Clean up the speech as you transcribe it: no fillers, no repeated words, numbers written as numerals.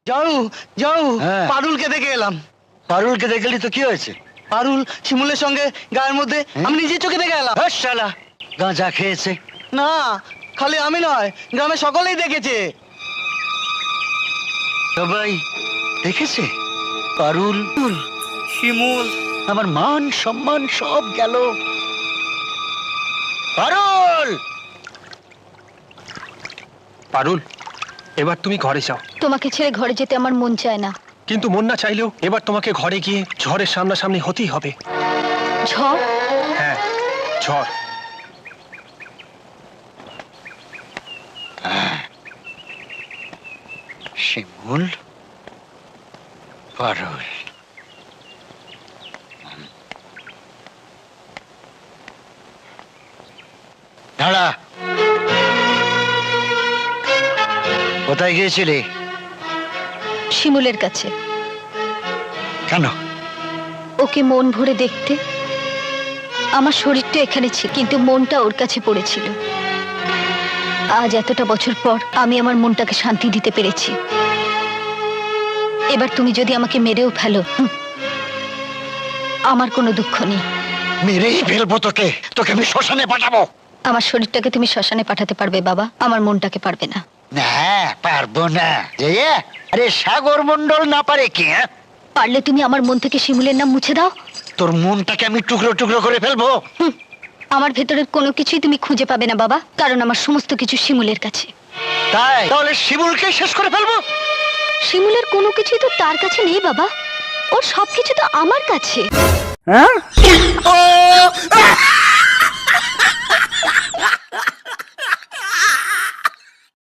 যাও যাও, হ্যাঁ। পারুলকে দেখে এলাম। পারুলকে দেখলি তো কি হয়েছে? পারুল শিমুলের সঙ্গে গায়ের মধ্যে আমি নিজের চোখে দেখে এলাম। হ্যাঁ, শালা গাঁজা খেয়েছে। না, খালি আমি নয়, গ্রামে সকলেই দেখেছে। সবাই দেখেছে? পারুল, শিমুল, আমার মান সম্মান সব গেল। পারুল! পারুল, এবার তুমি ঘরে যাও। তোমাকে ছেড়ে ঘরে যেতে আমার মন চায় না। কিন্তু মন না চাইলেও এবার তোমাকে ঘরে গিয়ে ঝড়ের সামনাসামনি হতেই হবে। ঝড়? হ্যাঁ, ঝড়। শিমুল, পারুল, দাঁড়া। কোথায় গিয়েছিলি? শিমুলের কাছে। কেন? ওকে মন ভরে দেখতে। আমার শরীরটা এখানে ছিল, কিন্তু মনটা ওর কাছে পড়েছিল। আজ এতটা বছর পর আমি আমার মনটাকে শান্তি দিতে পেরেছি। এবার তুমি যদি আমাকে মেরেও ফেলো, আমার কোনো দুঃখ নেই। মেরেই ফেলবো তোকে। তোকে আমি শ্মশানে পাঠাবো। আমার শরীরটাকে তুমি শ্মশানে পাঠাতে পারবে বাবা, আমার মনটাকে পারবে না। না, পারবো না। আরে সাগর মন্ডল না পারে কি? পারলে তুমি আমার মন থেকে শিমুলের নাম মুছে দাও। তোর মনটাকে আমি টুকরো টুকরো করে ফেলবো। আমার ভেতরের কোনো কিছুই তুমি খুঁজে পাবে না বাবা, কারণ আমার সমস্ত কিছু শিমুলের কাছে। তাই তাহলে শিমুলকে শেষ করে ফেলবো। শিমুলের কোনো কিছুই তো তার কাছে নেই বাবা, ওর সবকিছু তো আমার কাছে। হ্যাঁ?